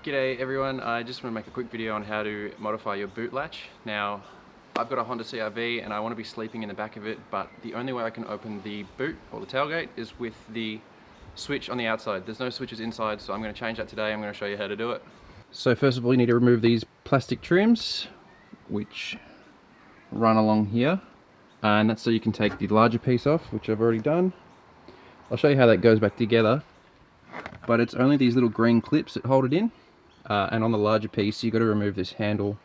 G'day everyone, I just want to make a quick video on how to modify your boot latch. Now, I've got a Honda CR-V and I want to be sleeping in the back of it, but the only way I can open the boot or the tailgate is with the switch on the outside. There's no switches inside, so I'm going to change that today. I'm going to show you how to do it. So first of all, you need to remove these plastic trims, which run along here. And that's so you can take the larger piece off, which I've already done. I'll show you how that goes back together. But it's only these little green clips that hold it in. And on the larger piece, you've got to remove this handle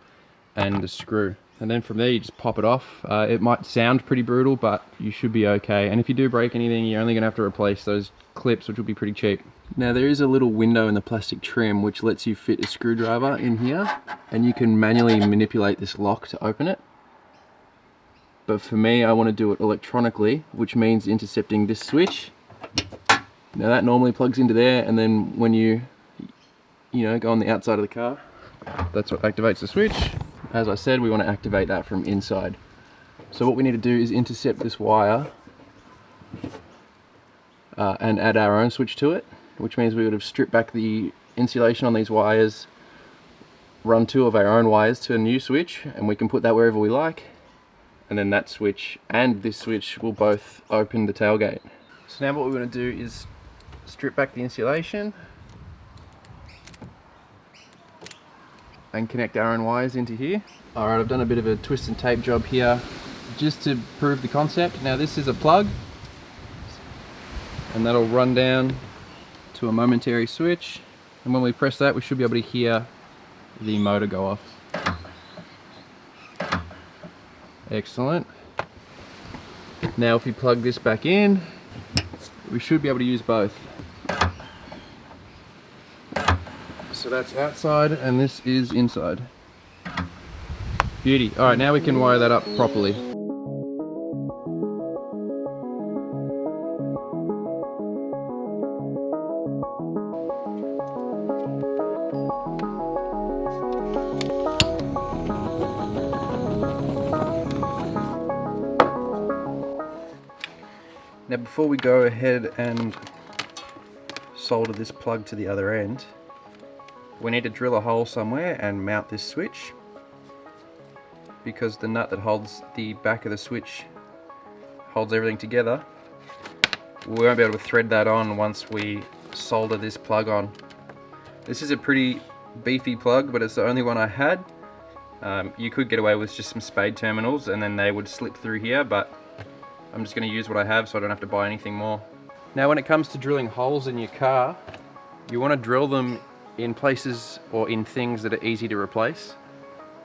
and the screw. And then from there, you just pop it off. It might sound pretty brutal, but you should be okay. And if you do break anything, you're only going to have to replace those clips, which will be pretty cheap. Now, there is a little window in the plastic trim which lets you fit a screwdriver in here. And you can manually manipulate this lock to open it. But for me, I want to do it electronically, which means intercepting this switch. Now that normally plugs into there, and then when you go on the outside of the car, that's what activates the switch. As I said, we want to activate that from inside. So what we need to do is intercept this wire and add our own switch to it, which means we would have stripped back the insulation on these wires, run two of our own wires to a new switch, and we can put that wherever we like. And then that switch and this switch will both open the tailgate. So now what we're going to do is strip back the insulation and connect our own wires into here. Alright, I've done a bit of a twist and tape job here just to prove the concept. Now this is a plug and that'll run down to a momentary switch, and when we press that we should be able to hear the motor go off. Excellent. Now if we plug this back in, we should be able to use both. So that's outside and this is inside. Beauty. Alright, now we can wire that up properly. Now before we go ahead and solder this plug to the other end, we need to drill a hole somewhere and mount this switch, because the nut that holds the back of the switch holds everything together. We won't be able to thread that on once we solder this plug on. This is a pretty beefy plug, but it's the only one I had. You could get away with just some spade terminals and then they would slip through here, but I'm just going to use what I have so I don't have to buy anything more. Now when it comes to drilling holes in your car, you want to drill them in places or in things that are easy to replace.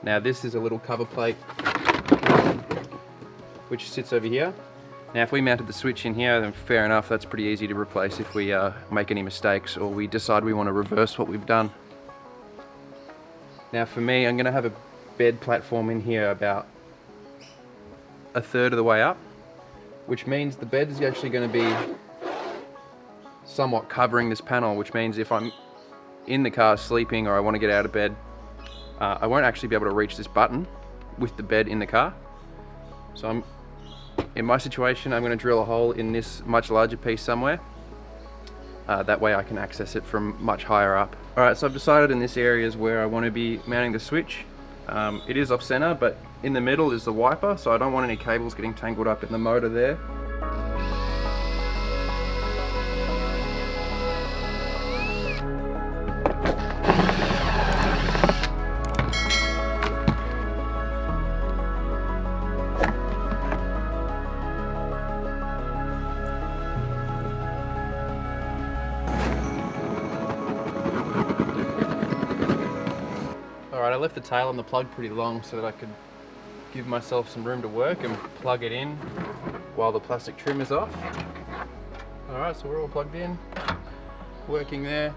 Now this is a little cover plate which sits over here. Now if we mounted the switch in here, then fair enough, that's pretty easy to replace if we make any mistakes or we decide we want to reverse what we've done. Now for me, I'm going to have a bed platform in here about a third of the way up, which means the bed is actually going to be somewhat covering this panel, which means if I'm in the car sleeping or I want to get out of bed, I won't actually be able to reach this button with the bed in the car. So in my situation, I'm going to drill a hole in this much larger piece somewhere. That way I can access it from much higher up. Alright, so I've decided in this area is where I want to be mounting the switch. It is off center, but in the middle is the wiper, so I don't want any cables getting tangled up in the motor there. Alright, I left the tail on the plug pretty long so that I could give myself some room to work and plug it in while the plastic trim is off. Alright, so we're all plugged in, working there,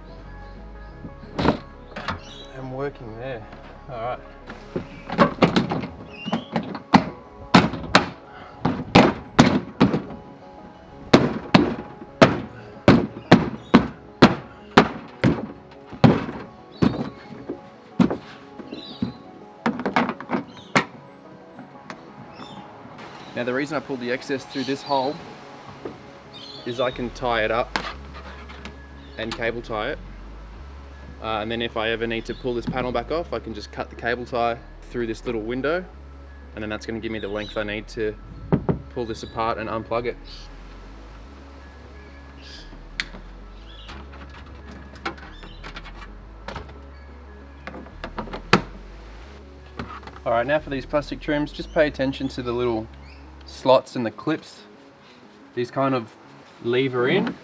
and working there. Alright. Now the reason I pulled the excess through this hole is I can tie it up and cable tie it. And then if I ever need to pull this panel back off, I can just cut the cable tie through this little window, and then that's going to give me the length I need to pull this apart and unplug it. Alright, now for these plastic trims, just pay attention to the little slots and the clips. These kind of lever in,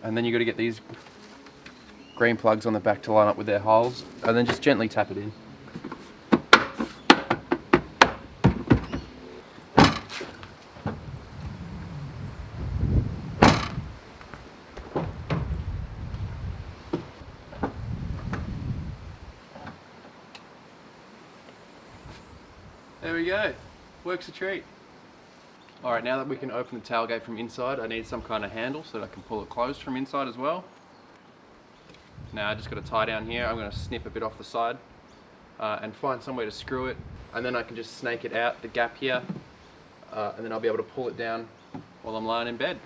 and then you've got to get these green plugs on the back to line up with their holes, and then just gently tap it in. There we go, works a treat. Alright, now that we can open the tailgate from inside, I need some kind of handle so that I can pull it closed from inside as well. Now I just got to tie down here. I'm going to snip a bit off the side and find somewhere to screw it, and then I can just snake it out the gap here, and then I'll be able to pull it down while I'm lying in bed.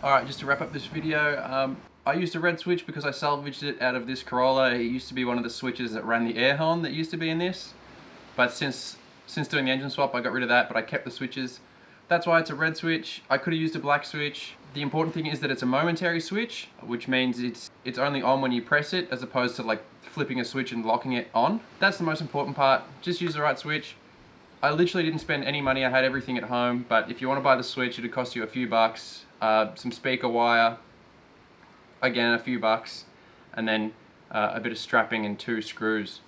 Alright, just to wrap up this video, I used a red switch because I salvaged it out of this Corolla. It used to be one of the switches that ran the air horn that used to be in this, but since doing the engine swap I got rid of that, but I kept the switches. That's why it's a red switch. I could have used a black switch. The important thing is that it's a momentary switch, which means it's only on when you press it, as opposed to like flipping a switch and locking it on. That's the most important part. Just use the right switch. I literally didn't spend any money. I had everything at home, but if you want to buy the switch, it'd cost you a few bucks. Some speaker wire, again a few bucks, and then a bit of strapping and 2 screws.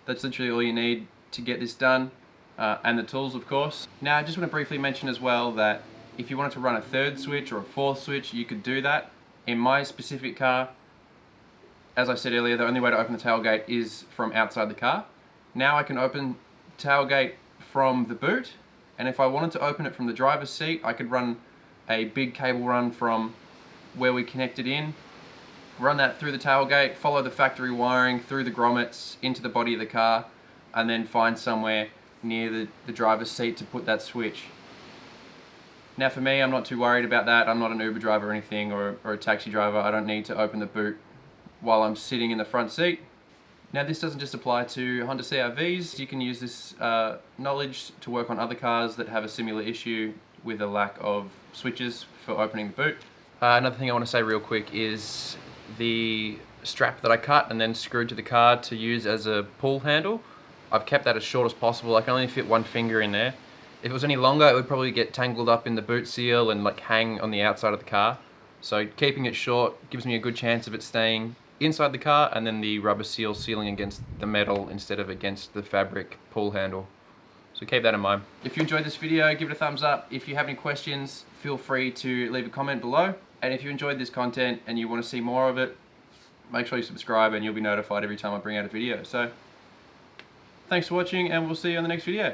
That's literally all you need to get this done, and the tools of course. Now I just want to briefly mention as well that if you wanted to run a 3rd switch or a 4th switch, you could do that. In my specific car, as I said earlier, the only way to open the tailgate is from outside the car. Now I can open tailgate from the boot, and if I wanted to open it from the driver's seat, I could run a big cable run from where we connected in, run that through the tailgate, follow the factory wiring through the grommets into the body of the car, and then find somewhere near the driver's seat to put that switch. Now for me, I'm not too worried about that. I'm not an Uber driver or anything, or a taxi driver. I don't need to open the boot while I'm sitting in the front seat. Now this doesn't just apply to Honda CR-Vs. You can use this knowledge to work on other cars that have a similar issue with a lack of switches for opening the boot. Another thing I want to say real quick is the strap that I cut and then screwed to the car to use as a pull handle. I've kept that as short as possible. I can only fit 1 finger in there. If it was any longer, it would probably get tangled up in the boot seal and like hang on the outside of the car. So keeping it short gives me a good chance of it staying inside the car, and then the rubber seal sealing against the metal instead of against the fabric pull handle. So keep that in mind. If you enjoyed this video, give it a thumbs up. If you have any questions, feel free to leave a comment below. And if you enjoyed this content and you want to see more of it, make sure you subscribe and you'll be notified every time I bring out a video. So thanks for watching, and we'll see you on the next video.